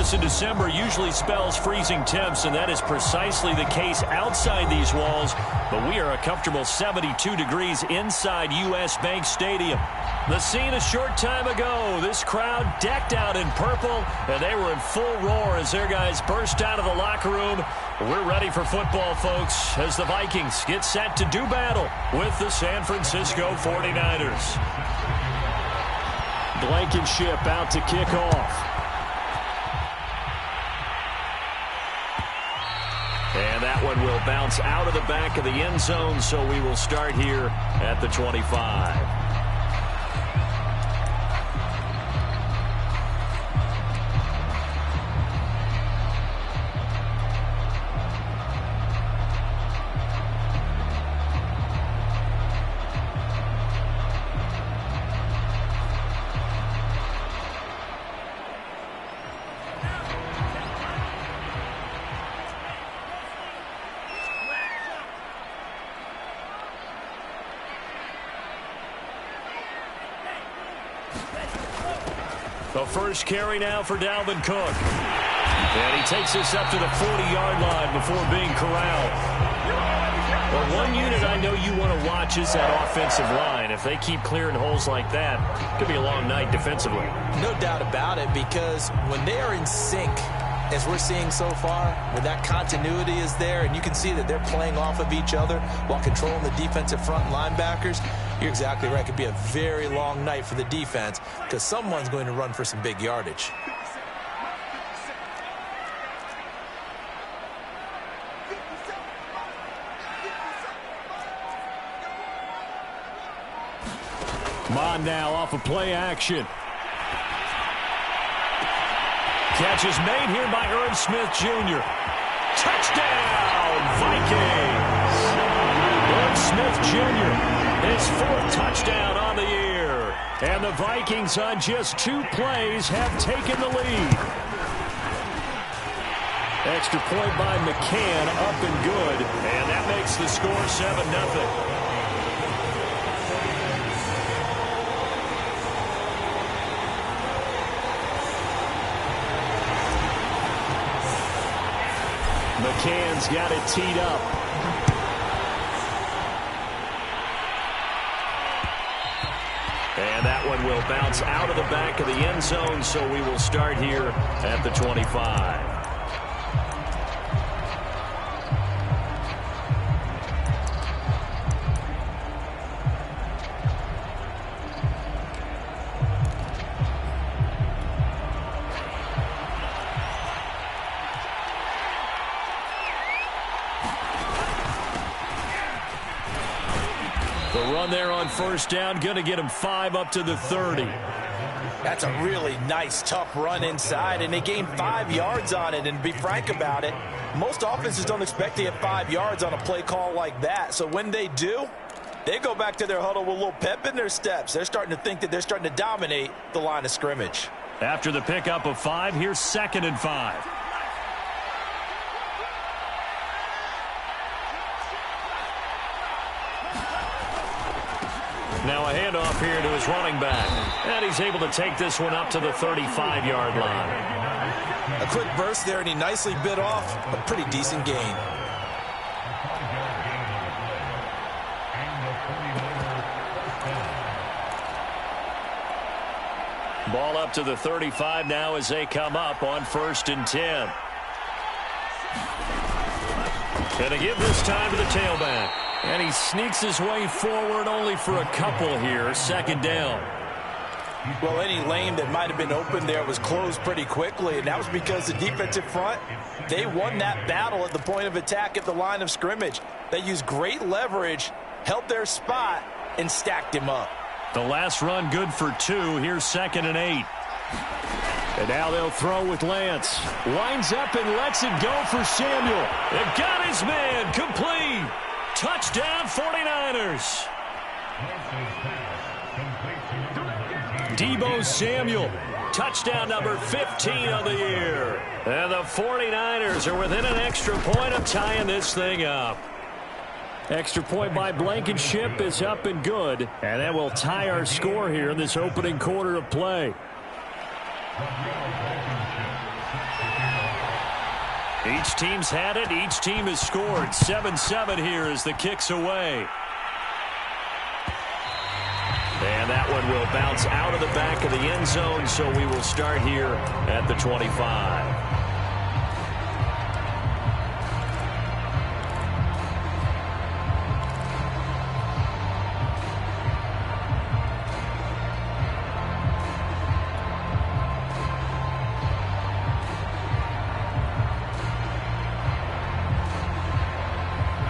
Listen, December usually spells freezing temps, and that is precisely the case outside these walls. But we are a comfortable 72 degrees inside U.S. Bank Stadium. The scene a short time ago. This crowd decked out in purple, and they were in full roar as their guys burst out of the locker room. We're ready for football, folks, as the Vikings get set to do battle with the San Francisco 49ers. Blankenship out to kick off. And that one will bounce out of the back of the end zone, so we will start here at the 25. The first carry now for Dalvin Cook. And he takes this up to the 40-yard line before being corralled. Well, one unit I know you want to watch is that offensive line. If they keep clearing holes like that, it could be a long night defensively. No doubt about it, because when they are in sync, as we're seeing so far, when that continuity is there and you can see that they're playing off of each other while controlling the defensive front linebackers, you're exactly right. It could be a very long night for the defense because someone's going to run for some big yardage. Mon now off of play action. Catch is made here by Irv Smith Jr. Touchdown, Vikings! Irv Smith Jr., his fourth touchdown on the year. And the Vikings on just 2 plays have taken the lead. Extra point by McCann, up and good. And that makes the score 7-0. McCann's got it teed up. And that one will bounce out of the back of the end zone, so we will start here at the 25. There on first down, going to get him 5 up to the 30. That's a really nice, tough run inside, and they gained 5 yards on it. And to be frank about it, most offenses don't expect to get 5 yards on a play call like that. So when they do, they go back to their huddle with a little pep in their steps. They're starting to think that they're starting to dominate the line of scrimmage. After the pickup of 5, here's 2nd and 5. Now a handoff here to his running back. And he's able to take this one up to the 35-yard line. A quick burst there, and he nicely bit off a pretty decent gain. Ball up to the 35 now as they come up on 1st and 10. Gonna give this time to the tailback. And he sneaks his way forward only for a couple here. 2nd down. Well, any lane that might have been open there was closed pretty quickly, and that was because the defensive front, they won that battle at the point of attack at the line of scrimmage. They used great leverage, held their spot, and stacked him up. The last run good for 2. Here's 2nd and 8. And now they'll throw with Lance. Lines up and lets it go for Samuel. They've got his man complete. Touchdown 49ers. Deebo Samuel, touchdown number 15 of the year. And the 49ers are within an extra point of tying this thing up. Extra point by Blankenship is up and good. And that will tie our score here in this opening quarter of play. Each team's had it. Each team has scored. 7-7 here as the kick's away. And that one will bounce out of the back of the end zone, so we will start here at the 25.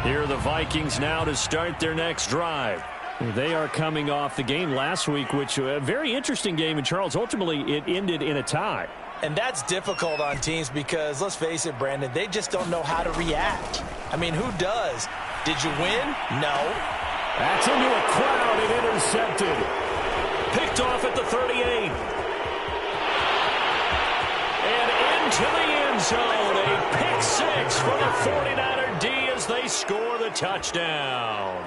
Here are the Vikings now to start their next drive. They are coming off the game last week, which a very interesting game. And, Charles, ultimately it ended in a tie. And that's difficult on teams because, let's face it, Brandon, they just don't know how to react. I mean, who does? Did you win? No. That's into a crowd and intercepted. Picked off at the 38. And into the end zone. A pick six for the 49er D as they score the touchdown.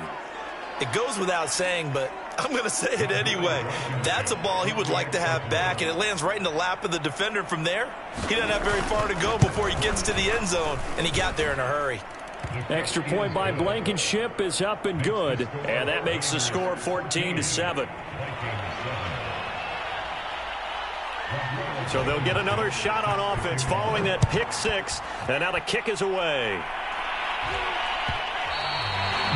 It goes without saying, but I'm going to say it anyway. That's a ball he would like to have back, and it lands right in the lap of the defender from there. He doesn't have very far to go before he gets to the end zone, and he got there in a hurry. Extra point by Blankenship is up and good, and that makes the score 14-7. So they'll get another shot on offense following that pick six, and now the kick is away.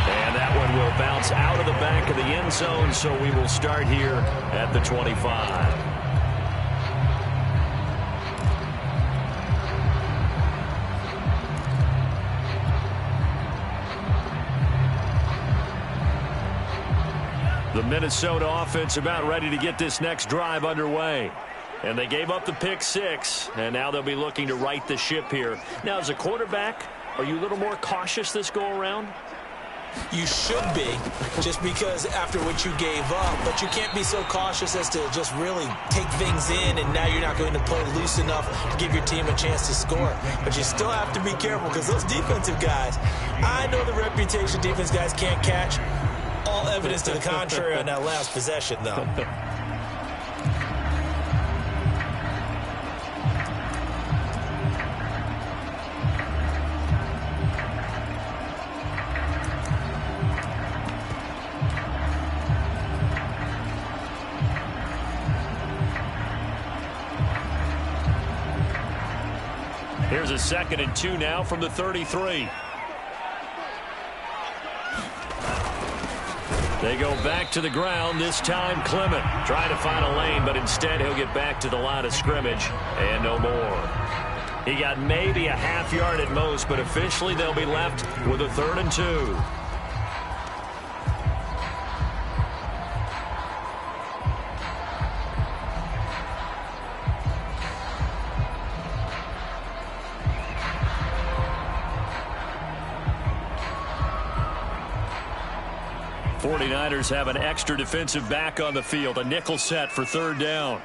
And that one will bounce out of the back of the end zone, so we will start here at the 25. The Minnesota offense about ready to get this next drive underway. And they gave up the pick six, and now they'll be looking to right the ship here. Now, as a quarterback, are you a little more cautious this go-around? You should be, just because after what you gave up, but you can't be so cautious as to just really take things in, and now you're not going to play loose enough to give your team a chance to score. But you still have to be careful because those defensive guys, I know the reputation defense guys can't catch. All evidence to the contrary on that last possession, though. Here's a 2nd and 2 now from the 33. They go back to the ground, this time Clement trying to find a lane, but instead he'll get back to the line of scrimmage and no more. He got maybe a half yard at most, but officially they'll be left with a 3rd and 2. '49ers have an extra defensive back on the field. A nickel set for 3rd down.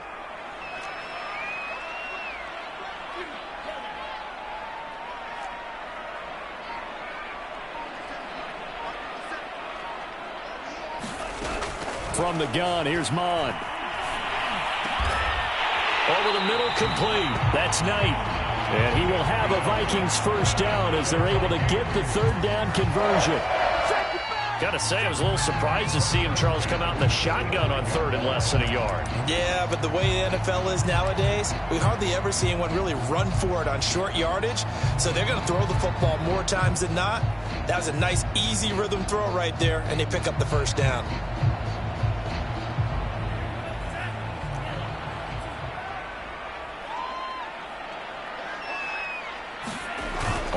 From the gun, here's Mon. Over the middle, complete. That's Knight. And he will have a Vikings 1st down as they're able to get the 3rd down conversion. Got to say, I was a little surprised to see him, Charles, come out in the shotgun on 3rd and less than a yard. Yeah, but the way the NFL is nowadays, we hardly ever see anyone really run for it on short yardage. So they're going to throw the football more times than not. That was a nice, easy rhythm throw right there, and they pick up the 1st down.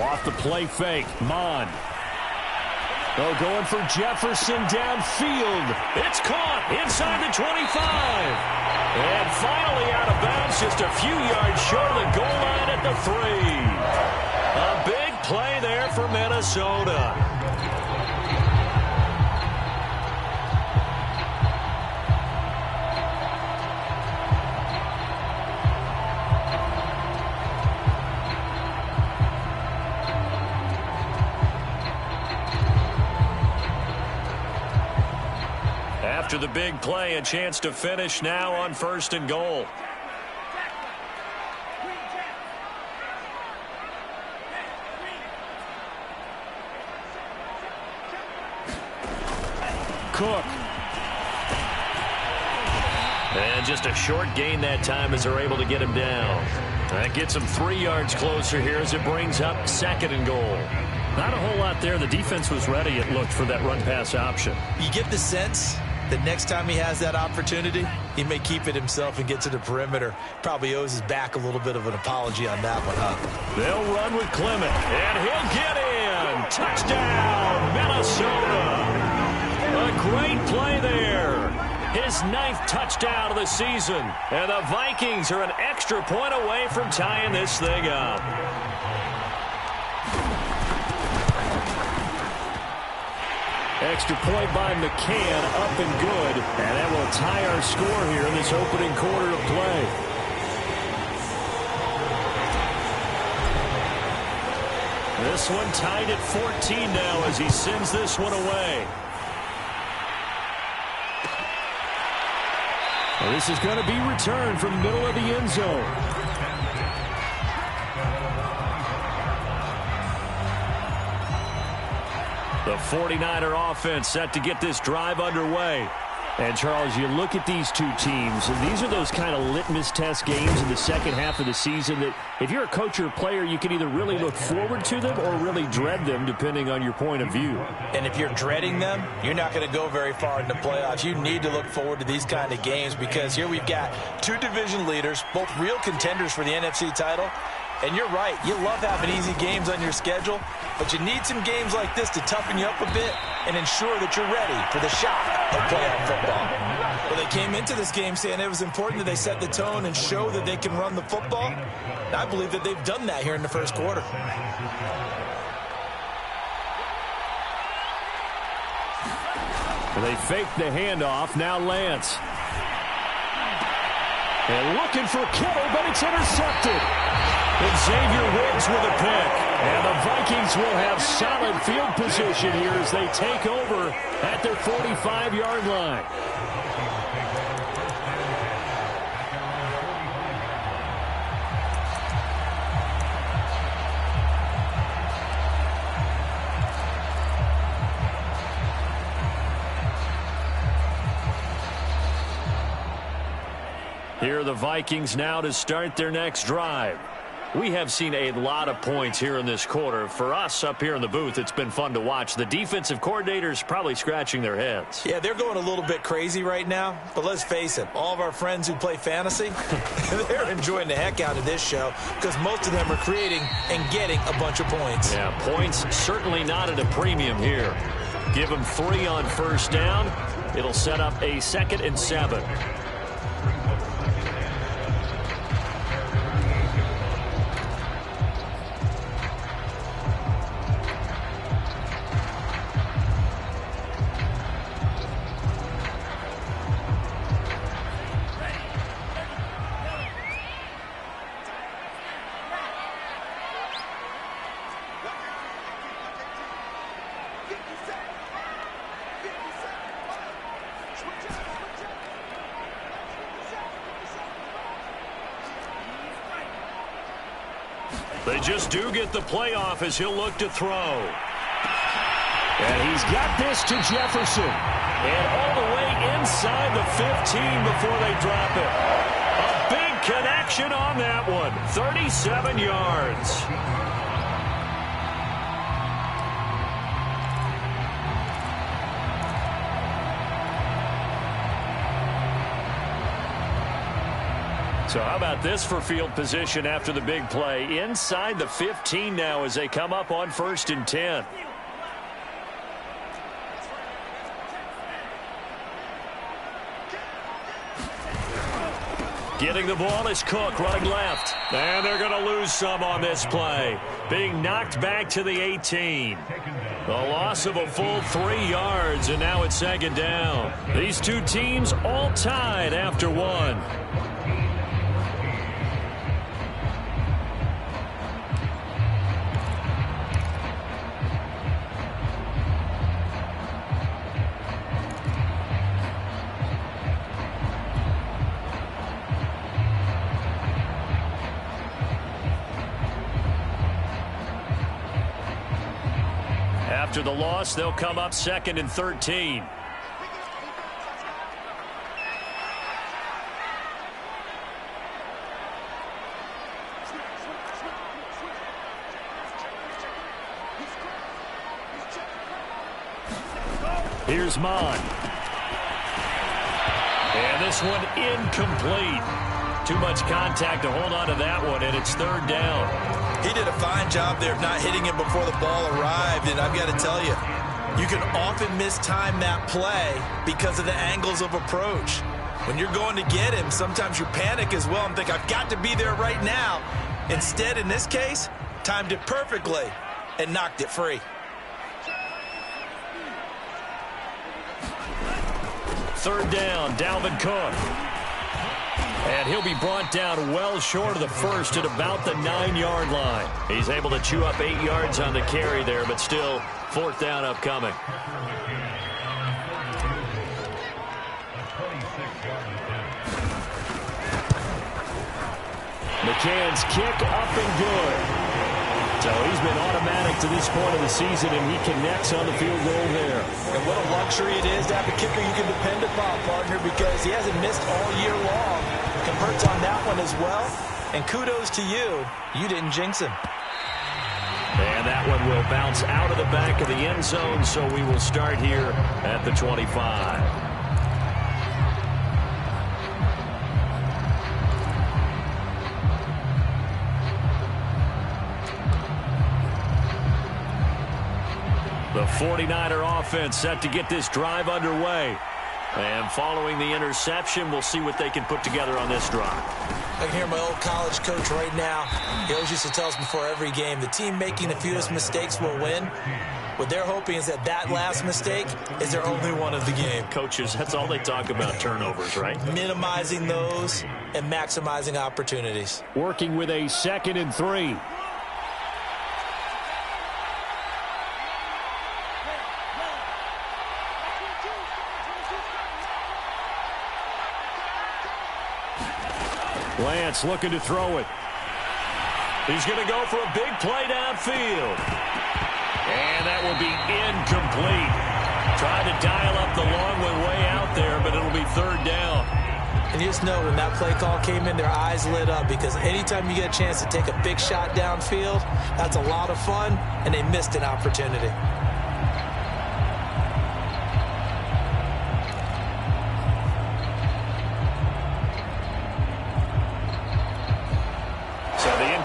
Off the play fake, Mon. Oh, going for Jefferson downfield. It's caught inside the 25. And finally out of bounds, just a few yards short of the goal line at the 3. A big play there for Minnesota. After the big play, a chance to finish now on 1st and goal. Cook. And just a short gain that time as they're able to get him down. That gets him 3 yards closer here as it brings up 2nd and goal. Not a whole lot there. The defense was ready, it looked, for that run-pass option. You get the sense that next time he has that opportunity, he may keep it himself and get to the perimeter. Probably owes his back a little bit of an apology on that one, huh? They'll run with Clement, and he'll get in. Touchdown, Minnesota. A great play there. His 9th touchdown of the season. And the Vikings are an extra point away from tying this thing up. Extra point by McCann, up and good. And that will tie our score here in this opening quarter of play. This one tied at 14 now as he sends this one away. Well, this is going to be returned from the middle of the end zone. The 49er offense set to get this drive underway. And, Charles, you look at these two teams, and these are those kind of litmus test games in the second half of the season that if you're a coach or a player, you can either really look forward to them or really dread them, depending on your point of view. And if you're dreading them, you're not going to go very far in the playoffs. You need to look forward to these kind of games because here we've got 2 division leaders, both real contenders for the NFC title. And you're right, you love having easy games on your schedule, but you need some games like this to toughen you up a bit and ensure that you're ready for the shock of playoff football. Well, they came into this game saying it was important that they set the tone and show that they can run the football. And I believe that they've done that here in the first quarter. They fake the handoff. Now Lance. And looking for Kittle, but it's intercepted. And Xavier Woods with a pick. And the Vikings will have solid field position here as they take over at their 45-yard line. Here are the Vikings now to start their next drive. We have seen a lot of points here in this quarter. For us up here in the booth, it's been fun to watch. The defensive coordinators probably scratching their heads. Yeah, they're going a little bit crazy right now. But let's face it, all of our friends who play fantasy, they're enjoying the heck out of this show because most of them are creating and getting a bunch of points. Yeah, points certainly not at a premium here. Give them 3 on first down. It'll set up a 2nd and 7. They just do get the playoff as he'll look to throw. And he's got this to Jefferson. And all the way inside the 15 before they drop it. A big connection on that one. 37 yards. So how about this for field position after the big play? Inside the 15 now as they come up on 1st and 10. Getting the ball is Cook running left. And they're going to lose some on this play. Being knocked back to the 18. A loss of a full 3 yards, and now it's 2nd down. These two teams all tied after 1. After the loss, they'll come up 2nd and 13. Here's Mon. And this one incomplete. Too much contact to hold on to that one, and it's third down. He did a fine job there of not hitting him before the ball arrived, and I've got to tell you, you can often mistime that play because of the angles of approach. When you're going to get him, sometimes you panic as well and think, I've got to be there right now. Instead, in this case, timed it perfectly and knocked it free. Third down, Dalvin Cook. And he'll be brought down well short of the first at about the 9-yard line. He's able to chew up 8 yards on the carry there, but still fourth down upcoming. McCann's kick up and good. So he's been automatic to this point of the season, and he connects on the field goal there. And what a luxury it is to have a kicker you can depend upon, partner, because he hasn't missed all year long. Converts on that one as well. And kudos to you. You didn't jinx him. And that one will bounce out of the back of the end zone, so we will start here at the 25. The 49er offense set to get this drive underway. And following the interception, we'll see what they can put together on this drive. I can hear my old college coach right now. He always used to tell us before every game, the team making the fewest mistakes will win. What they're hoping is that that last mistake is their only one of the game. Coaches, that's all they talk about, turnovers, right? Minimizing those and maximizing opportunities. Working with a 2nd and 3. Lance looking to throw it. He's going to go for a big play downfield. And that will be incomplete. Trying to dial up the long one way out there, but it'll be third down. And you just know when that play call came in, their eyes lit up, because anytime you get a chance to take a big shot downfield, that's a lot of fun, and they missed an opportunity.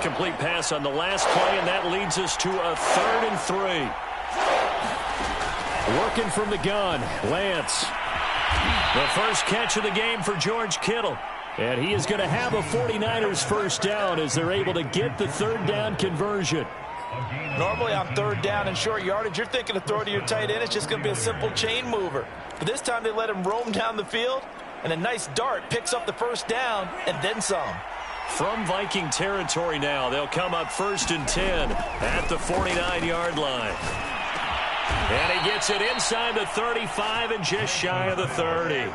Complete pass on the last play, and that leads us to a 3rd and 3. Working from the gun, Lance. The first catch of the game for George Kittle. And he is going to have a 49ers first down as they're able to get the third down conversion. Normally on third down and short yardage, you're thinking of throwing to your tight end. It's just going to be a simple chain mover. But this time they let him roam down the field, and a nice dart picks up the first down and then some. From Viking territory now, they'll come up 1st and 10 at the 49-yard line. And he gets it inside the 35 and just shy of the 30.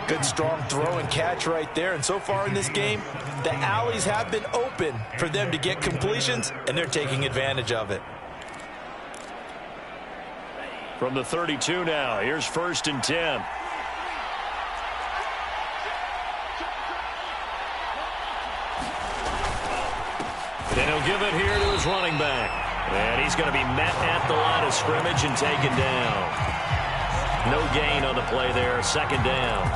Good strong throw and catch right there. And so far in this game, the alleys have been open for them to get completions, and they're taking advantage of it. From the 32 now, here's 1st and 10. And he'll give it here to his running back. And he's going to be met at the line of scrimmage and taken down. No gain on the play there, 2nd down.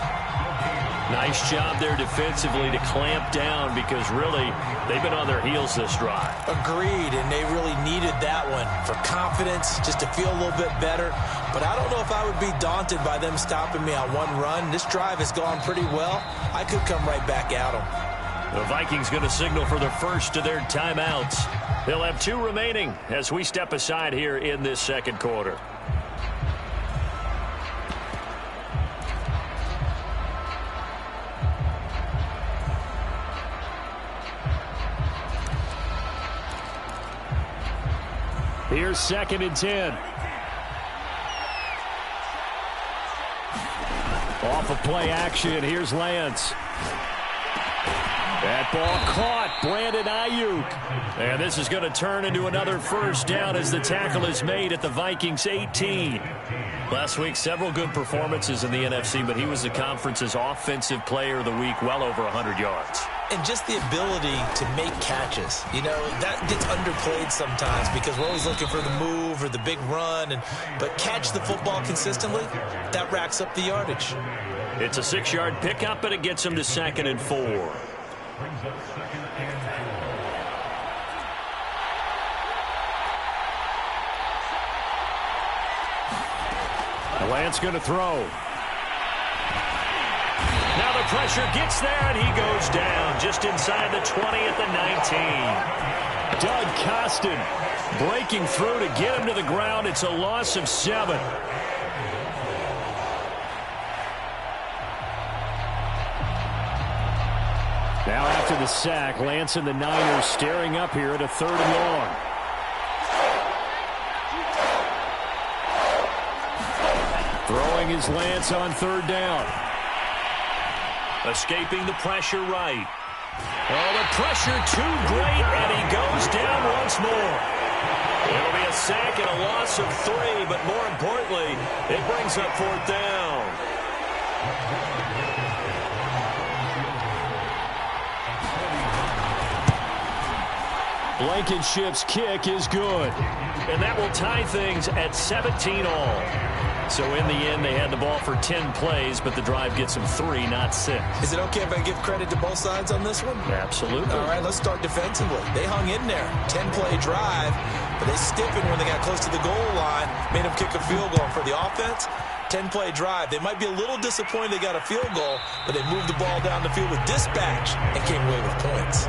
Nice job there defensively to clamp down, because really they've been on their heels this drive. Agreed, and they really needed that one for confidence, just to feel a little bit better. But I don't know if I would be daunted by them stopping me on one run. This drive has gone pretty well. I could come right back at them. The Vikings going to signal for the first of their timeouts. They'll have 2 remaining as we step aside here in this second quarter. Here's 2nd and 10. Off of play action, here's Lance. That ball caught, Brandon Ayuk. And this is going to turn into another first down as the tackle is made at the Vikings 18. Last week, several good performances in the NFC, but he was the conference's offensive player of the week, well over 100 yards. And just the ability to make catches. You know, that gets underplayed sometimes because we're always looking for the move or the big run. But catch the football consistently, that racks up the yardage. It's a 6-yard pickup, and it gets him to 2nd and 4. Lance going to throw. Now the pressure gets there, and he goes down just inside the 20 at the 19. Doug Costin breaking through to get him to the ground. It's a loss of 7. Now after the sack, Lance and the Niners staring up here at a 3rd and long. Throwing his Lance on 3rd down. Escaping the pressure right. Oh, the pressure too great, and he goes down once more. It'll be a sack and a loss of 3, but more importantly, it brings up 4th down. Blankenship's kick is good. And that will tie things at 17 all. So in the end, they had the ball for 10 plays, but the drive gets them 3, not 6. Is it okay if I give credit to both sides on this one? Absolutely. All right, let's start defensively. They hung in there. 10-play drive, but they stiffened when they got close to the goal line, made them kick a field goal. For the offense, 10-play drive. They might be a little disappointed they got a field goal, but they moved the ball down the field with dispatch and came away with points.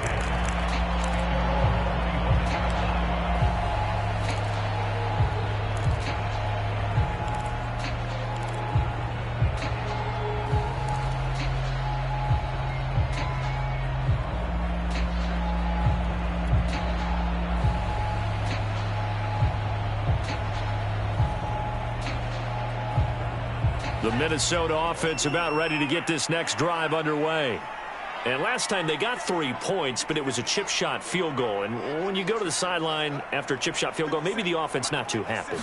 The Minnesota offense about ready to get this next drive underway. And last time they got 3 points, but it was a chip shot field goal. And when you go to the sideline after a chip shot field goal, maybe the offense not too happy.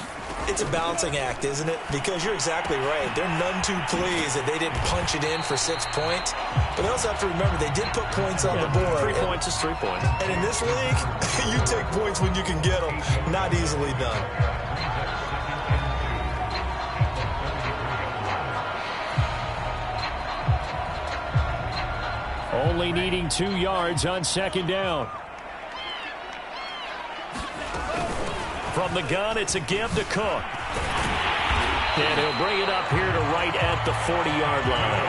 It's a balancing act, isn't it? Because you're exactly right. They're none too pleased that they didn't punch it in for 6 points. But they also have to remember they did put points on the board. 3 points is 3 points. And in this league, you take points when you can get them. Not easily done. Only needing 2 yards on 2nd down. From the gun, it's a give to Cook. And he'll bring it up here to right at the 40-yard line.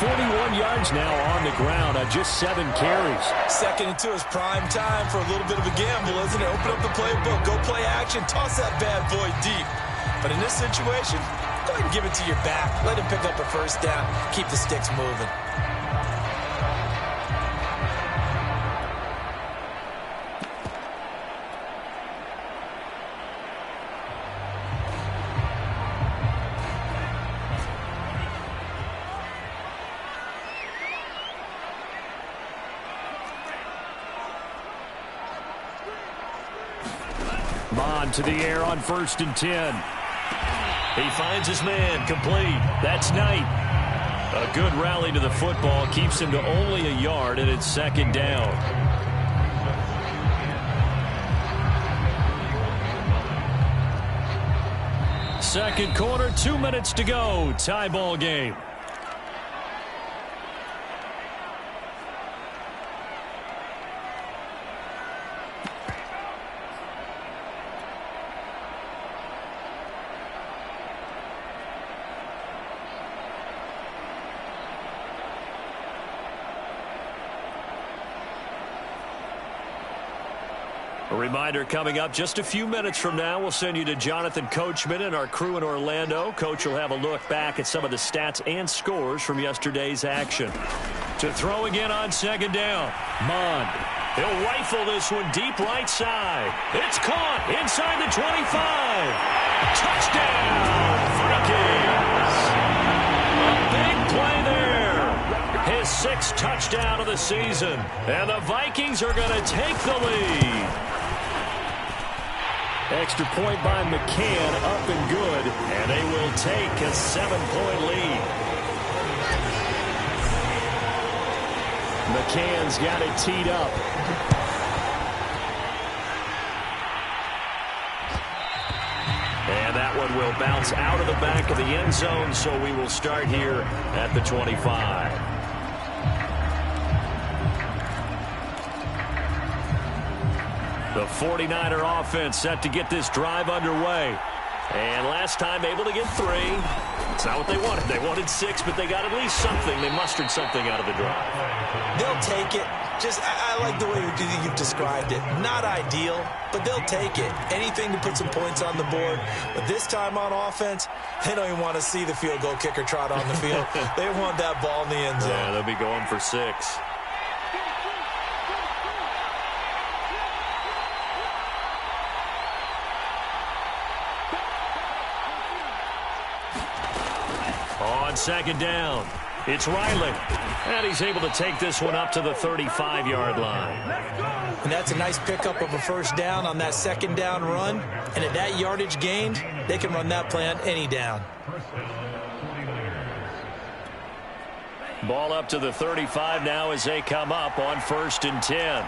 41 yards now on the ground on just 7 carries. 2nd and 2 is prime time for a little bit of a gamble, isn't it? Open up the playbook, go play action, toss that bad boy deep. But in this situation, go ahead and give it to your back. Let him pick up a 1st down, keep the sticks moving. Bond to the air on 1st and 10. He finds his man, complete. That's Knight. A good rally to the football keeps him to only a yard, and it's 2nd down. Second quarter, 2 minutes to go. Tie ball game. A reminder coming up just a few minutes from now, we'll send you to Jonathan Coachman and our crew in Orlando. Coach will have a look back at some of the stats and scores from yesterday's action. To throw again on 2nd down. Mond. He'll rifle this one deep right side. It's caught inside the 25. Touchdown, Vikings. A big play there. His 6th touchdown of the season. And the Vikings are going to take the lead. Extra point by McCann, up and good. And they will take a 7-point lead. McCann's got it teed up. And that one will bounce out of the back of the end zone, so we will start here at the 25. The 49er offense set to get this drive underway. And last time able to get 3. It's not what they wanted. They wanted 6, but they got at least something. They mustered something out of the drive. They'll take it. I like the way you've described it. Not ideal, but they'll take it. Anything to put some points on the board. But this time on offense, they don't even want to see the field goal kicker trot on the field. They want that ball in the end zone. Yeah, they'll be going for 6. On second down, it's Riley. And he's able to take this one up to the 35-yard line. And that's a nice pickup of a first down on that second down run. And at that yardage gained, they can run that play on any down. Ball up to the 35 now as they come up on 1st and 10.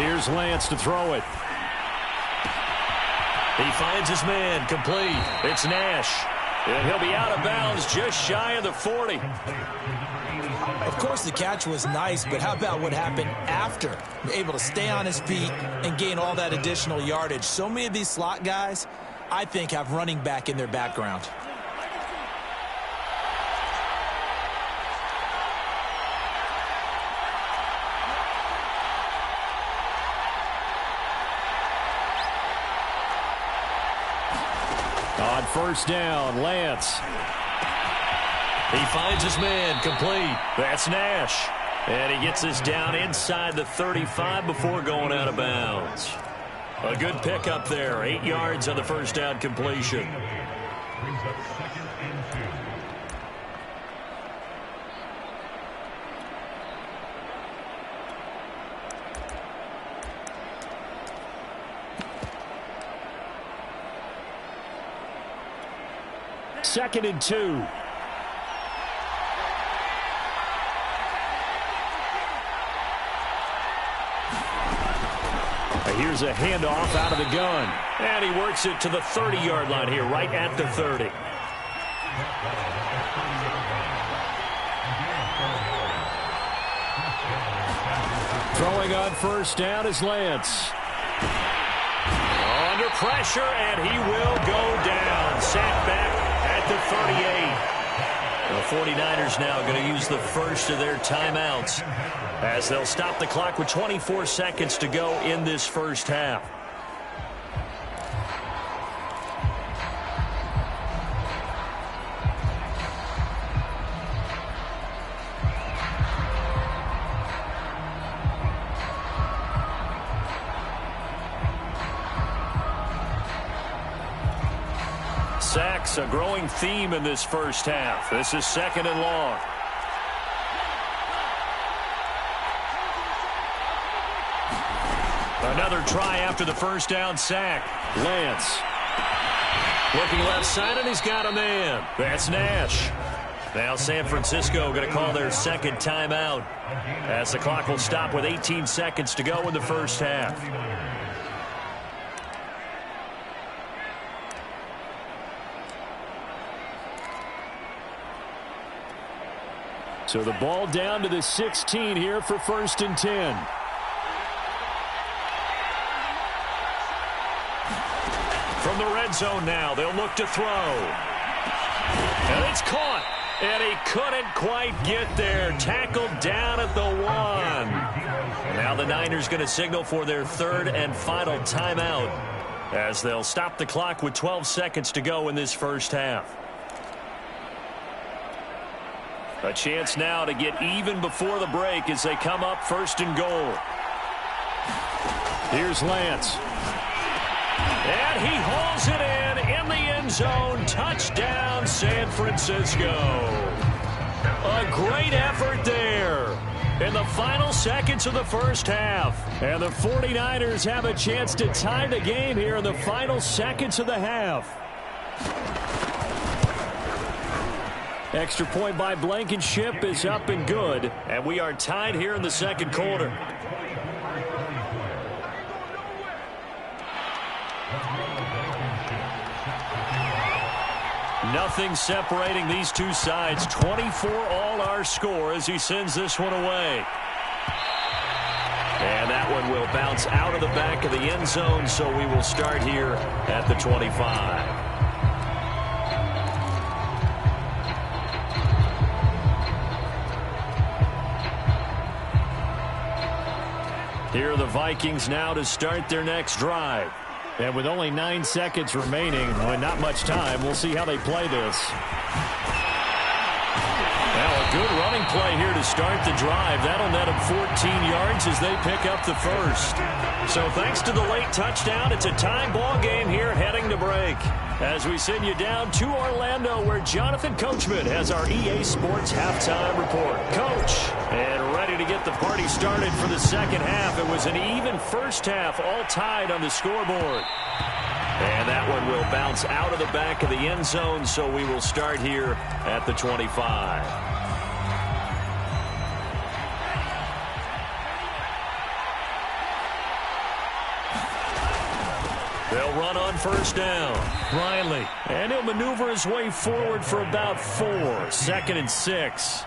Here's Lance to throw it. He finds his man, complete. It's Nash. And he'll be out of bounds just shy of the 40. Of course, the catch was nice, but how about what happened after? Able to stay on his feet and gain all that additional yardage. So many of these slot guys, I think, have running back in their background. On first down, Lance. He finds his man, complete. That's Nash. And he gets us down inside the 35 before going out of bounds. A good pickup there. 8 yards on the first down completion. Second and 2. Here's a handoff out of the gun. And he works it to the 30-yard line here, right at the 30. Throwing on first down is Lance. Under pressure, and he will go down. Sat back at the 38. The 49ers now going to use the first of their timeouts as they'll stop the clock with 24 seconds to go in this first half. Sacks, a growing theme in this first half. This is 2nd and long. Another try after the first down sack. Lance. Looking left side, and he's got a man. That's Nash. Now San Francisco going to call their second timeout as the clock will stop with 18 seconds to go in the first half. So the ball down to the 16 here for 1st and 10. From the red zone now, they'll look to throw. And it's caught. And he couldn't quite get there. Tackled down at the 1. And now the Niners going to signal for their 3rd and final timeout as they'll stop the clock with 12 seconds to go in this first half. A chance now to get even before the break as they come up 1st and goal. Here's Lance. And he hauls it in the end zone. Touchdown, San Francisco. A great effort there in the final seconds of the first half. And the 49ers have a chance to tie the game here in the final seconds of the half. Extra point by Blankenship is up and good. And we are tied here in the second quarter. Nothing separating these two sides. 24 all our score as he sends this one away. And that one will bounce out of the back of the end zone, so we will start here at the 25. Here are the Vikings now to start their next drive. And with only 9 seconds remaining, and not much time, we'll see how they play this. Now a good running play here to start the drive. That'll net them 14 yards as they pick up the first. So thanks to the late touchdown, it's a tie ball game here heading to break. As we send you down to Orlando, where Jonathan Coachman has our EA Sports halftime report. Coach, and ready to get the party started for the second half. It was an even first half, all tied on the scoreboard. And that one will bounce out of the back of the end zone, so we will start here at the 25. They'll run on first down. Riley. And he'll maneuver his way forward for about 4. 2nd and 6.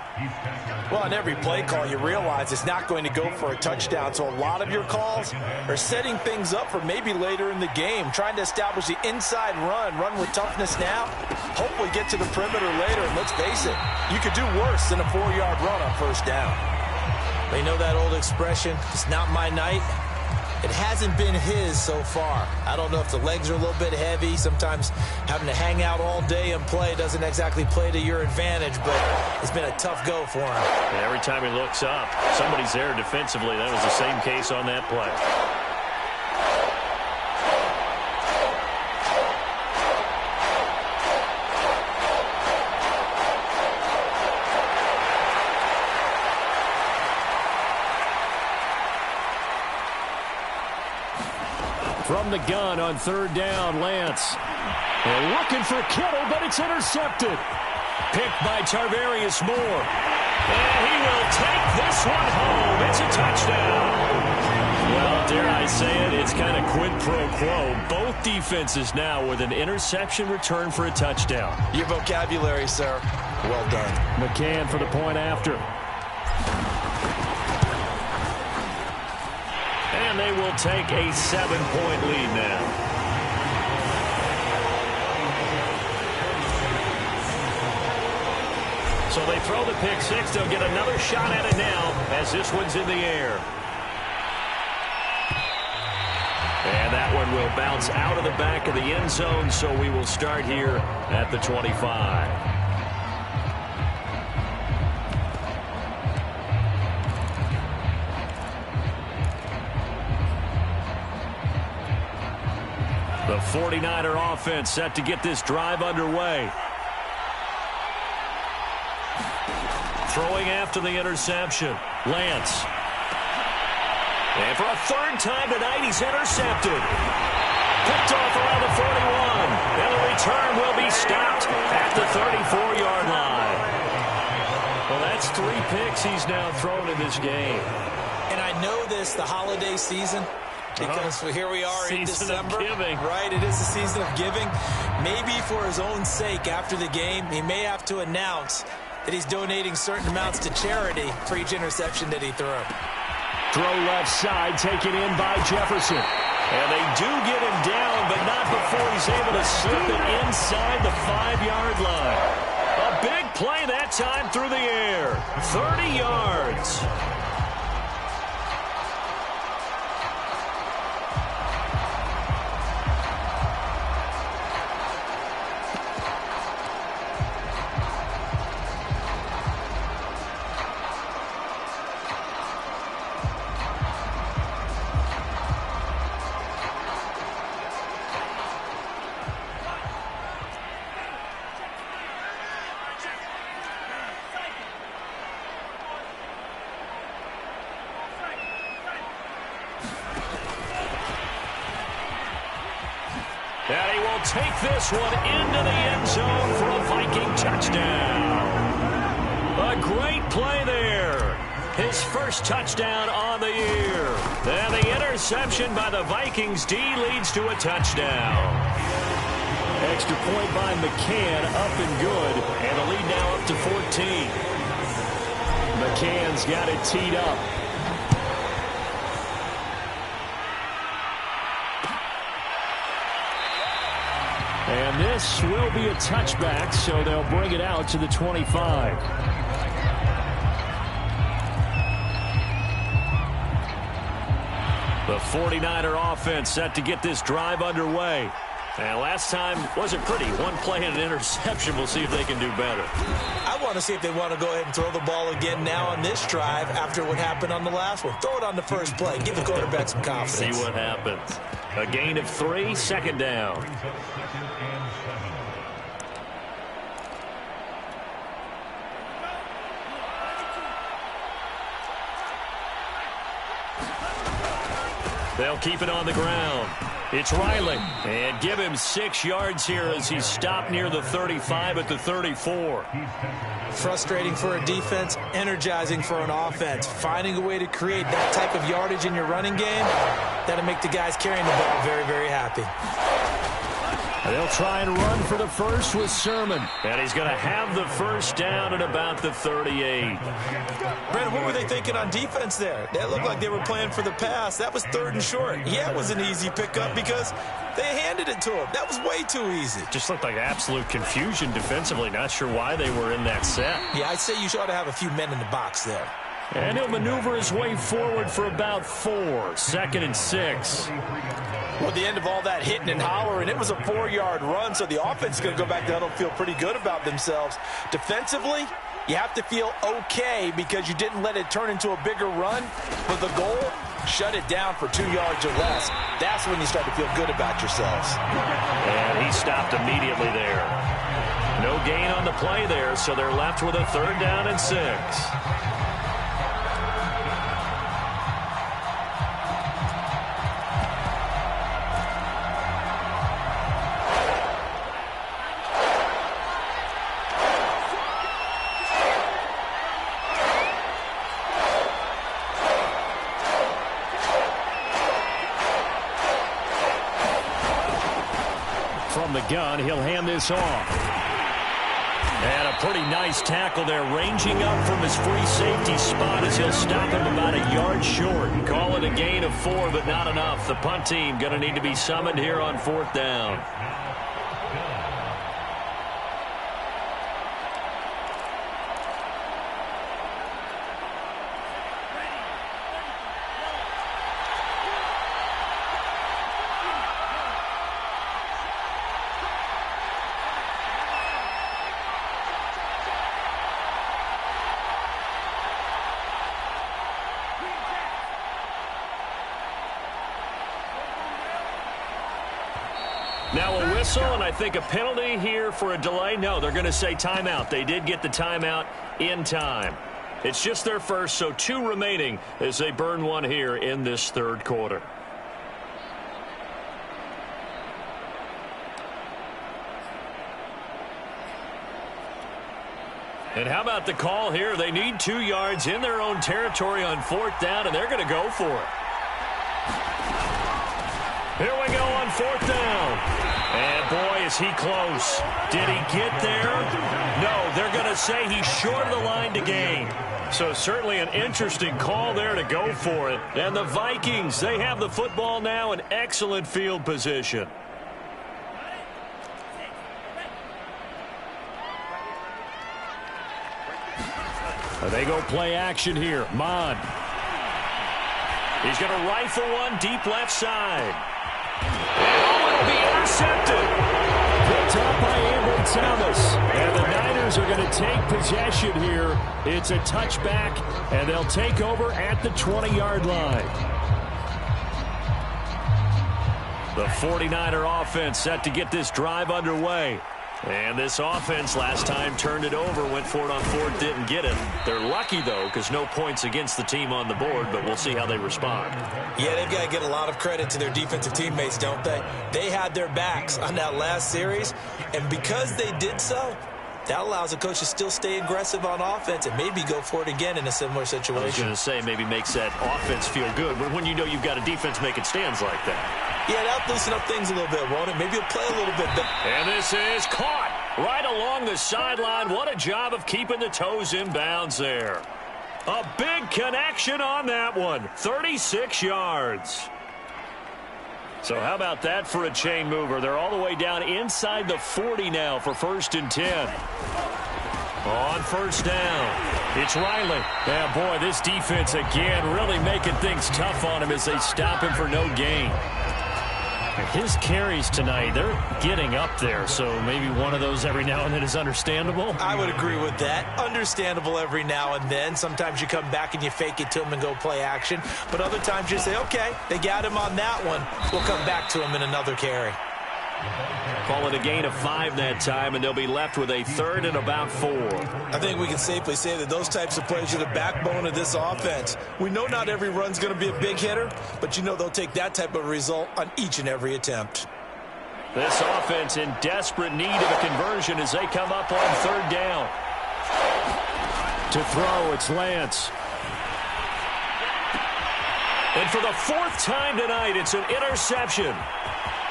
Well, on every play call, you realize it's not going to go for a touchdown. So a lot of your calls are setting things up for maybe later in the game, trying to establish the inside run with toughness now, hopefully get to the perimeter later. And let's face it, you could do worse than a 4-yard run on first down. They know that old expression, it's not my night. It hasn't been his so far. I don't know if the legs are a little bit heavy. Sometimes having to hang out all day and play doesn't exactly play to your advantage, but it's been a tough go for him. And every time he looks up, somebody's there defensively. That was the same case on that play. From the gun on 3rd down, Lance. They're looking for Kittle, but it's intercepted. Picked by Tarvarius Moore. And he will take this one home. It's a touchdown. Well, dare I say it, it's kind of quid pro quo. Both defenses now with an interception return for a touchdown. Your vocabulary, sir. Well done. McCann for the point after. And they will take a 7-point lead now. So they throw the pick six. They'll get another shot at it now as this one's in the air. And that one will bounce out of the back of the end zone, so we will start here at the 25. The 49er offense set to get this drive underway. Throwing after the interception. Lance. And for a 3rd time tonight, he's intercepted. Picked off around the 41. And the return will be stopped at the 34-yard line. Well, that's 3 picks he's now thrown in this game. And I know this, the holiday season, because here we are in December, right? It is the season of giving. Maybe for his own sake, after the game, he may have to announce that he's donating certain amounts to charity for each interception that he threw. Throw left side, taken in by Jefferson. And they do get him down, but not before he's able to slip it inside the 5-yard line. A big play that time through the air. 30 yards. And he will take this one into the end zone for a Viking touchdown. great play there. His first touchdown on the year. And the interception by the Vikings D leads to a touchdown. Extra point by McCann, up and good. And the lead now up to 14. McCann's got it teed up. And this will be a touchback, so they'll bring it out to the 25. The 49er offense set to get this drive underway. And last time wasn't pretty. One play and an interception. We'll see if they can do better. I want to see if they want to go ahead and throw the ball again now on this drive after what happened on the last one. Throw it on the first play. Give the quarterback some confidence. See what happens. A gain of 3, second down. They'll keep it on the ground. It's Riley. And give him 6 yards here as he's stopped near the 35 at the 34. Frustrating for a defense, energizing for an offense. Finding a way to create that type of yardage in your running game, that'll make the guys carrying the ball very, very happy. They'll try and run for the first with Sermon. And he's going to have the first down at about the 38. Brandon, what were they thinking on defense there? That looked like they were playing for the pass. That was 3rd and short. Yeah, it was an easy pickup because they handed it to him. That was way too easy. Just looked like absolute confusion defensively. Not sure why they were in that set. Yeah, I'd say you ought to have a few men in the box there. And he'll maneuver his way forward for about 4. 2nd and 6. Well, the end of all that hitting and hollering, it was a 4-yard run, so the offense is going to go back there and feel pretty good about themselves. Defensively, you have to feel okay because you didn't let it turn into a bigger run, but the goal, shut it down for 2 yards or less. That's when you start to feel good about yourselves. And he stopped immediately there. No gain on the play there, so they're left with a 3rd down and 6. From the gun, he'll hand this off. And a pretty nice tackle there, ranging up from his free safety spot as he'll stop him about a yard short. Call it a gain of 4, but not enough. The punt team going to need to be summoned here on 4th down. Now a whistle, and I think a penalty here for a delay. No, they're going to say timeout. They did get the timeout in time. It's just their first, so 2 remaining as they burn 1 here in this 3rd quarter. And how about the call here? They need 2 yards in their own territory on 4th down, and they're going to go for it. Here we go on 4th down. And boy, is he close. Did he get there? No, they're going to say he's short of the line to gain. So certainly an interesting call there to go for it. And the Vikings, they have the football now in excellent field position. They go play action here. Mon. He's going to rifle one deep left side. And it'll be intercepted. Picked up by Ambry Thomas. And the Niners are going to take possession here. It's a touchback, and they'll take over at the 20-yard line. The 49er offense set to get this drive underway. And this offense last time turned it over, went for it on 4th, didn't get it. They're lucky, though, because no points against the team on the board, but we'll see how they respond. Yeah, they've got to get a lot of credit to their defensive teammates, don't they? They had their backs on that last series, and because they did so, That allows the coach to still stay aggressive on offense and maybe go for it again in a similar situation. I was going to say maybe makes that offense feel good, but when you know you've got a defense making stands like that. Yeah, that'll loosen up things a little bit, won't it? Maybe he'll play a little bit better. And this is caught right along the sideline. What a job of keeping the toes in bounds there. A big connection on that one. 36 yards. So how about that for a chain mover? They're all the way down inside the 40 now for 1st and 10. On 1st down, it's Riley. Yeah, boy, this defense again really making things tough on him as they stop him for no gain. His carries tonight, they're getting up there, so maybe one of those every now and then is understandable. I would agree with that. Understandable every now and then. Sometimes you come back and you fake it to him and go play action. But other times you say, okay, they got him on that one. We'll come back to him in another carry. Call it a gain of 5 that time, and they'll be left with a 3rd and about 4. I think we can safely say that those types of plays are the backbone of this offense. We know not every run's going to be a big hitter, but you know they'll take that type of result on each and every attempt. This offense in desperate need of a conversion as they come up on 3rd down. To throw, it's Lance. And for the 4th time tonight, it's an interception.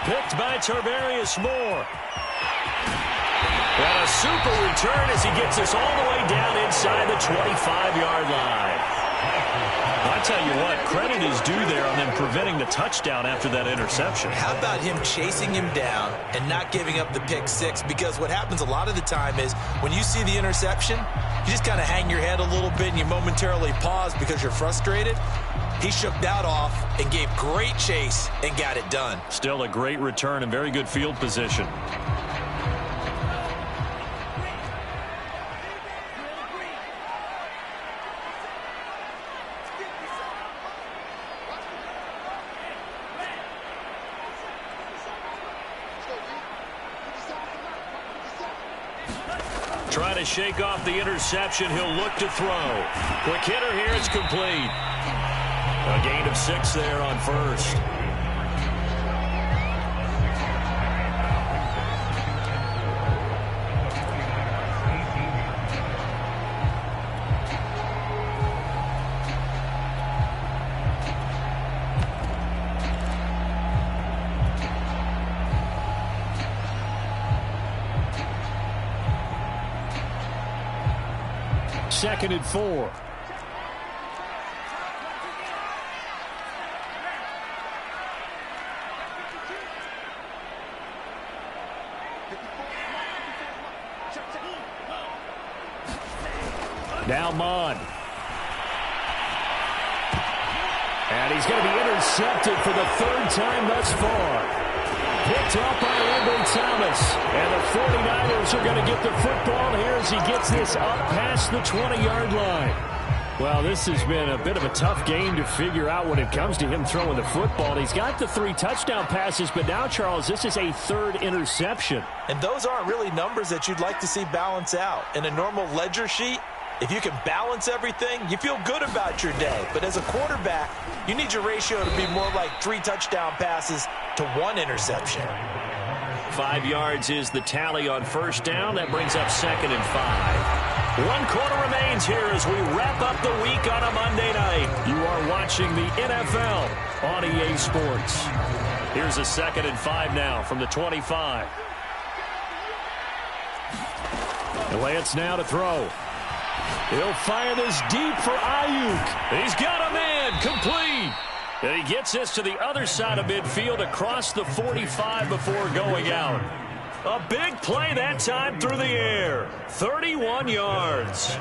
Picked by Tarvarius Moore. And a super return as he gets us all the way down inside the 25-yard line. I tell you what, credit is due there on them preventing the touchdown after that interception. How about him chasing him down and not giving up the pick 6? Because what happens a lot of the time is when you see the interception, you just kind of hang your head a little bit and you momentarily pause because you're frustrated. He shook that off and gave great chase and got it done. Still a great return and very good field position. Trying to shake off the interception. He'll look to throw. Quick hitter here. It's complete. A gain of 6 there on 1st. Second and 4. Now Mon. And he's going to be intercepted for the 3rd time thus far. Picked up by Ambry Thomas. And the 49ers are going to get the football here as he gets this up past the 20-yard line. Well, this has been a bit of a tough game to figure out when it comes to him throwing the football. He's got the 3 touchdown passes, but now, Charles, this is a 3rd interception. And those aren't really numbers that you'd like to see balance out. In a normal ledger sheet, if you can balance everything, you feel good about your day. But as a quarterback, you need your ratio to be more like 3 touchdown passes to 1 interception. 5 yards is the tally on 1st down. That brings up 2nd and 5. 1 quarter remains here as we wrap up the week on a Monday night. You are watching the NFL on EA Sports. Here's a 2nd and 5 now from the 25. And Lance now to throw. He'll fire this deep for Ayuk. He's got a man complete. And he gets this to the other side of midfield across the 45 before going out. A big play that time through the air. 31 yards.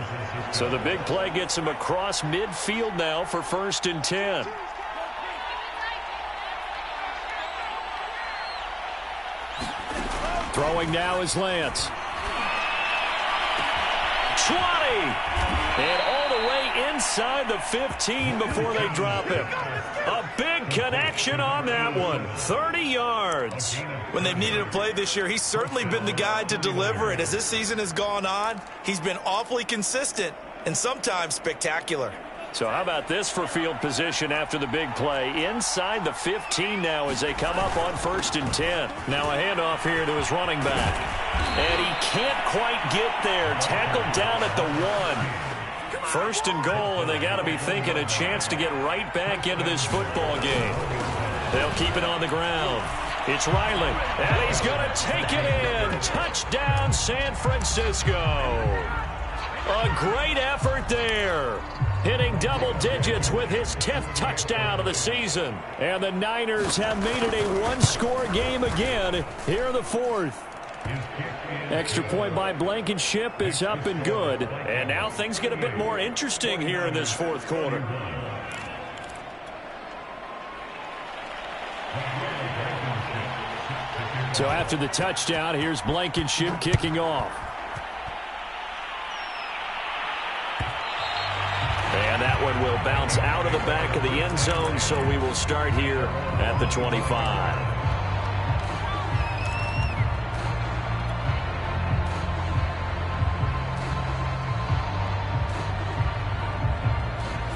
So the big play gets him across midfield now for 1st and 10. Throwing now is Lance. 20. And all the way inside the 15 before they drop him. A big connection on that one. 30 yards. When they've needed a play this year, he's certainly been the guy to deliver it. As this season has gone on, he's been awfully consistent and sometimes spectacular. So how about this for field position after the big play? Inside the 15 now as they come up on 1st and 10. Now a handoff here to his running back. And he can't quite get there. Tackled down at the 1. 1st and goal, and they got to be thinking a chance to get right back into this football game. They'll keep it on the ground. It's Riley, and he's going to take it in. Touchdown, San Francisco. A great effort there. Hitting double digits with his 10th touchdown of the season. And the Niners have made it a one-score game again here in the 4th. Extra point by Blankenship is up and good. And now things get a bit more interesting here in this 4th quarter. So after the touchdown, here's Blankenship kicking off. And that one will bounce out of the back of the end zone, so we will start here at the 25.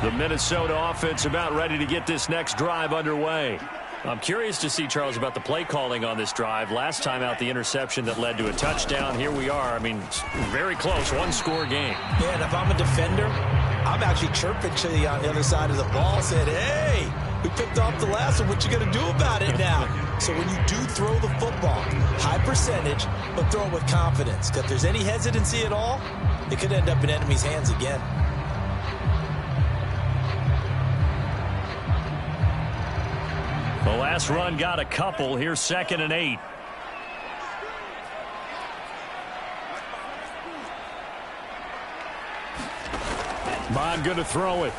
The Minnesota offense about ready to get this next drive underway. I'm curious to see, Charles, about the play calling on this drive. Last time out, the interception that led to a touchdown. Here we are. I mean, very close, one-score game. Yeah, and if I'm a defender, I'm actually chirping to you on the other side of the ball, saying, hey, we picked off the last one. What you going to do about it now? So when you do throw the football, high percentage, but throw it with confidence. Because if there's any hesitancy at all, it could end up in enemy's hands again. The last run got a couple. Here's 2nd and 8. Bond going to throw it.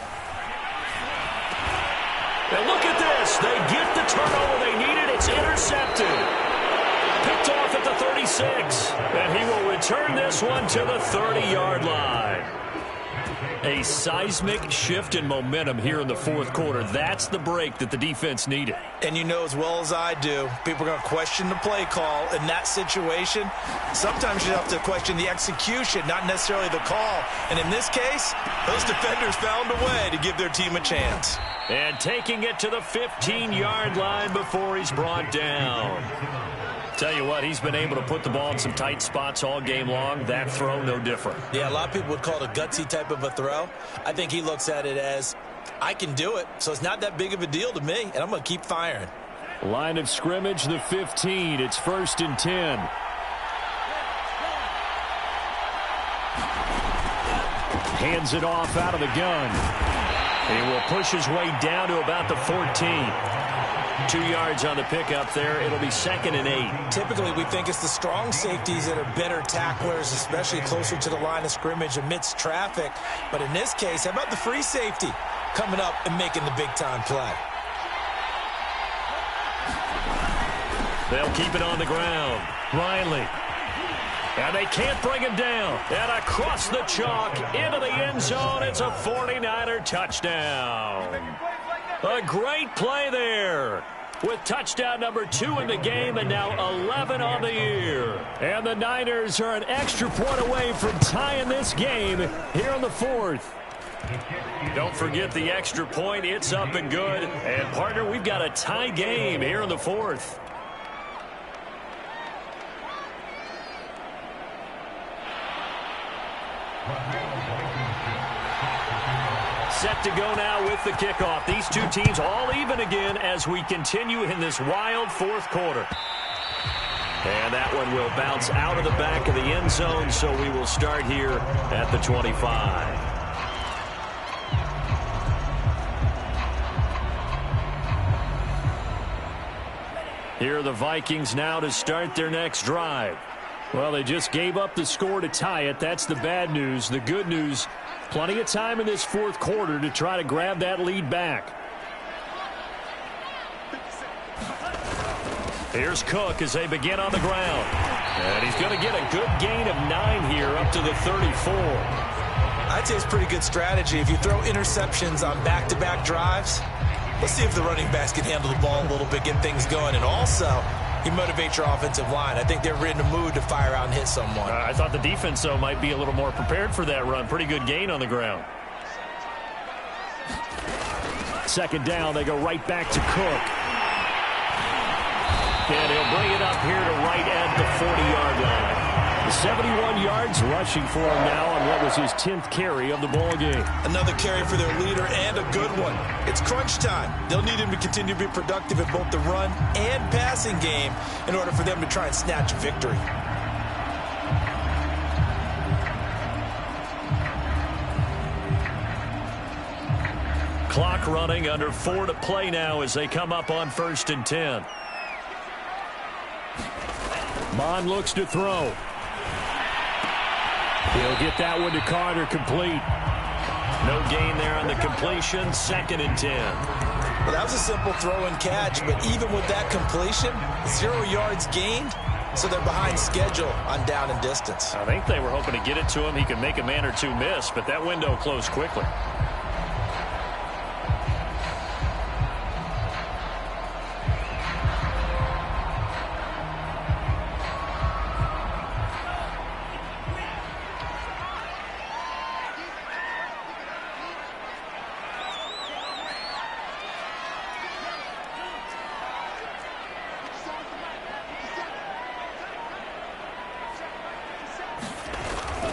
And look at this. They get the turnover they needed. It's intercepted. Picked off at the 36. And he will return this one to the 30-yard line. A seismic shift in momentum here in the 4th quarter. That's the break that the defense needed. And you know as well as I do, people are going to question the play call in that situation. Sometimes you have to question the execution, not necessarily the call. And in this case, those defenders found a way to give their team a chance. And taking it to the 15-yard line before he's brought down. Tell you what, he's been able to put the ball in some tight spots all game long. That throw, no different. Yeah, a lot of people would call it a gutsy type of a throw. I think he looks at it as, I can do it, so it's not that big of a deal to me, and I'm going to keep firing. Line of scrimmage, the 15. It's 1st and 10. Hands it off out of the gun. He will push his way down to about the 14. 2 yards on the pickup there. It'll be 2nd and 8. Typically, we think it's the strong safeties that are better tacklers, especially closer to the line of scrimmage amidst traffic. But in this case, how about the free safety coming up and making the big-time play? They'll keep it on the ground. Riley. And they can't bring him down. And across the chalk into the end zone. It's a 49er touchdown. A great play there with touchdown number 2 in the game and now 11 on the year. And the Niners are an extra point away from tying this game here in the 4th. Don't forget the extra point. It's up and good. And, partner, we've got a tie game here in the 4th. Set to go now with the kickoff. These two teams all even again as we continue in this wild 4th quarter. And that one will bounce out of the back of the end zone, so we will start here at the 25. Here are the Vikings now to start their next drive. Well, they just gave up the score to tie it. That's the bad news. The good news, plenty of time in this 4th quarter to try to grab that lead back. Here's Cook as they begin on the ground. And he's going to get a good gain of 9 here up to the 34. I'd say it's pretty good strategy. If you throw interceptions on back-to-back drives, let's see if the running backs can handle the ball a little bit, get things going. And also, you motivate your offensive line. I think they're in the mood to fire out and hit someone. I thought the defense, though, might be a little more prepared for that run. Pretty good gain on the ground. second down, they go right back to Cook. And he'll bring it up here to right at the 40-yard line. 71 yards rushing for him now on what was his 10th carry of the ball game. Another carry for their leader and a good one. It's crunch time. They'll need him to continue to be productive in both the run and passing game in order for them to try and snatch a victory. Clock running, under 4 to play now as they come up on 1st and 10. Bond looks to throw. He'll get that one to Carter, complete. No gain there on the completion, 2nd and 10. Well, that was a simple throw and catch, but even with that completion, 0 yards gained, so they're behind schedule on down and distance. I think they were hoping to get it to him. He could make a man or two miss, but that window closed quickly.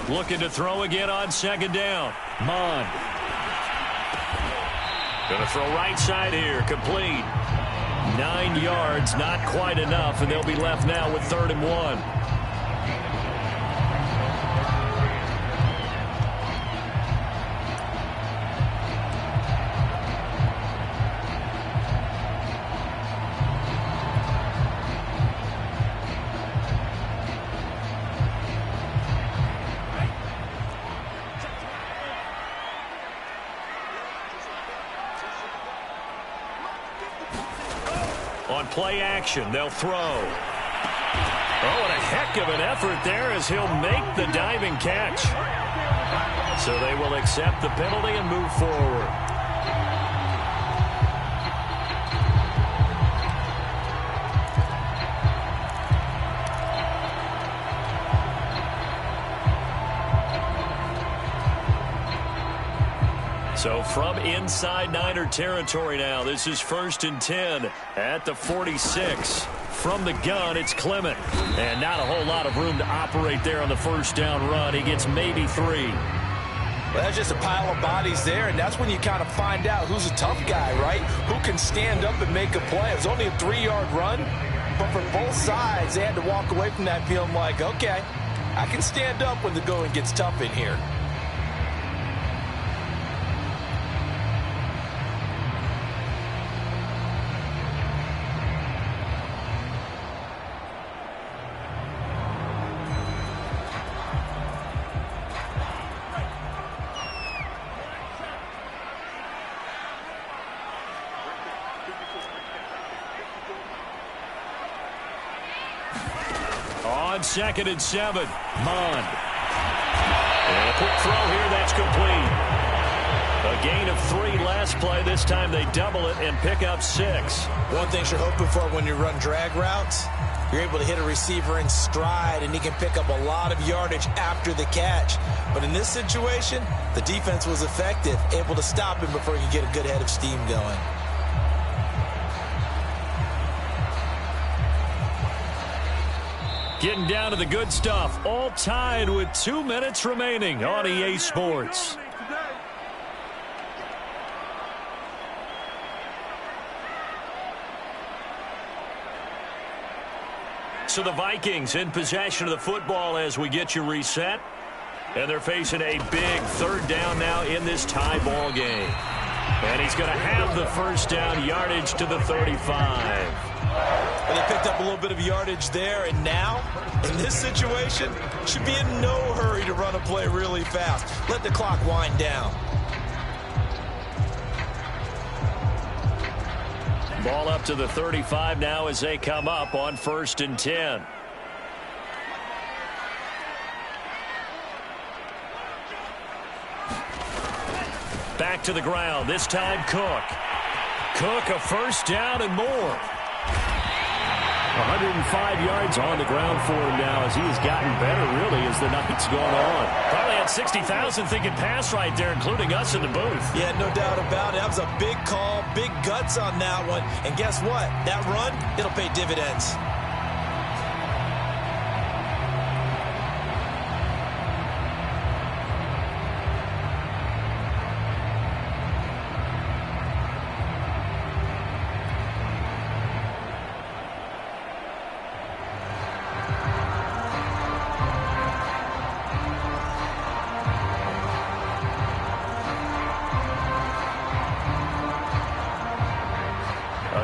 Looking to throw again on 2nd down. Bond. Going to throw right side here. Complete. 9 yards, not quite enough, and they'll be left now with 3rd and 1. On play action, they'll throw. Oh, and a heck of an effort there as he'll make the diving catch. So they will accept the penalty and move forward. So from inside Niner territory now, this is 1st and 10 at the 46. From the gun, it's Clement. And not a whole lot of room to operate there on the 1st down run. He gets maybe 3. Well, that's just a pile of bodies there, and that's when you kind of find out who's a tough guy, right? Who can stand up and make a play. It was only a 3-yard run, but for both sides, they had to walk away from that feeling like, okay, I can stand up when the going gets tough in here. On 2nd and 7, Mond. And a quick throw here, that's complete. A gain of 3 last play. This time they double it and pick up 6. One thing you're hoping for when you run drag routes, you're able to hit a receiver in stride, and he can pick up a lot of yardage after the catch. But in this situation, the defense was effective, able to stop him before he could get a good head of steam going. Getting down to the good stuff. All tied with 2 minutes remaining on EA Sports. So the Vikings in possession of the football as we get you reset. And they're facing a big 3rd down now in this tie ball game. And he's going to have the 1st down, yardage to the 35. And they picked up a little bit of yardage there, and now, in this situation, should be in no hurry to run a play really fast. Let the clock wind down. Ball up to the 35 now as they come up on 1st and 10. Back to the ground, this time Cook. Cook, a 1st down and more. 105 yards on the ground for him now as he has gotten better, really, as the night's gone on. Probably had 60,000 thinking pass right there, including us in the booth. Yeah, no doubt about it. That was a big call, big guts on that one. And guess what? That run, it'll pay dividends.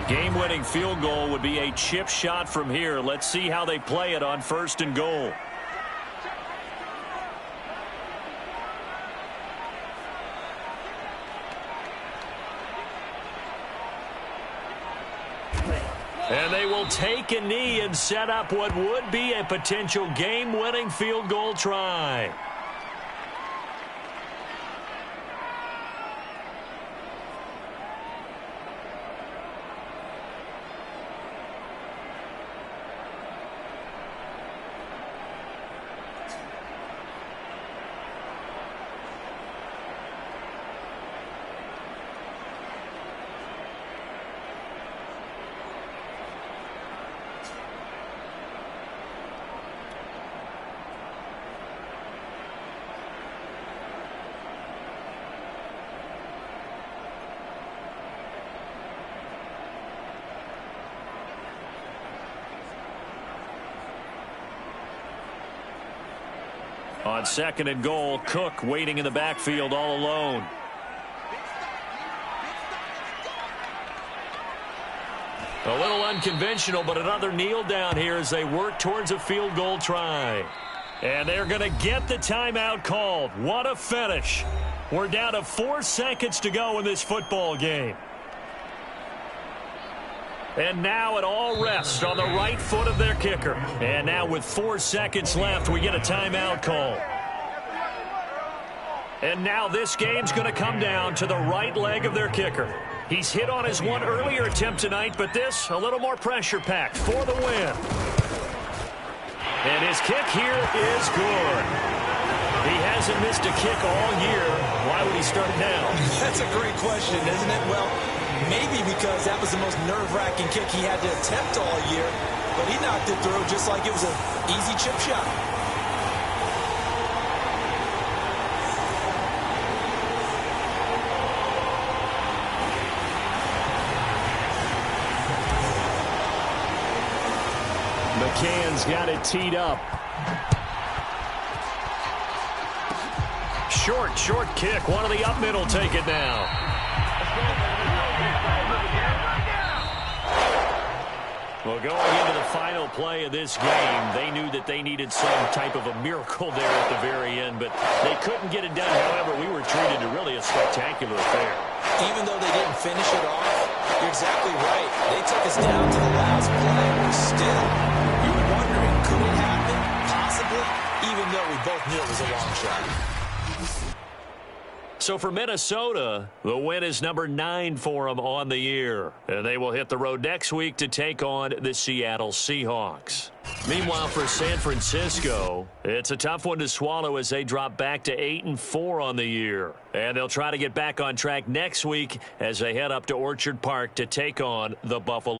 Game-winning field goal would be a chip shot from here. Let's see how they play it on 1st and goal. And they will take a knee and set up what would be a potential game-winning field goal try. On 2nd and goal, Cook waiting in the backfield all alone. A little unconventional, but another kneel down here as they work towards a field goal try. And they're going to get the timeout called. What a finish. We're down to 4 seconds to go in this football game. And now it all rests on the right foot of their kicker. And now with 4 seconds left, we get a timeout call. And now this game's going to come down to the right leg of their kicker. He's hit on his one earlier attempt tonight, but this a little more pressure-packed for the win. And his kick here is good. He hasn't missed a kick all year. Why would he start now? That's a great question, isn't it? Well, maybe because that was the most nerve-wracking kick he had to attempt all year, but he knocked it through just like it was an easy chip shot. McCann's got it teed up. Short kick. One of the up middle take it now. Well, going into the final play of this game, they knew that they needed some type of a miracle there at the very end, but they couldn't get it done. However, we were treated to really a spectacular affair. Even though they didn't finish it off, you're exactly right. They took us down to the last play, but still, you were wondering, could it happen? Possibly, even though we both knew it was a long shot. So for Minnesota, the win is number 9 for them on the year. And they will hit the road next week to take on the Seattle Seahawks. Meanwhile, for San Francisco, it's a tough one to swallow as they drop back to 8-4 on the year. And they'll try to get back on track next week as they head up to Orchard Park to take on the Buffalo.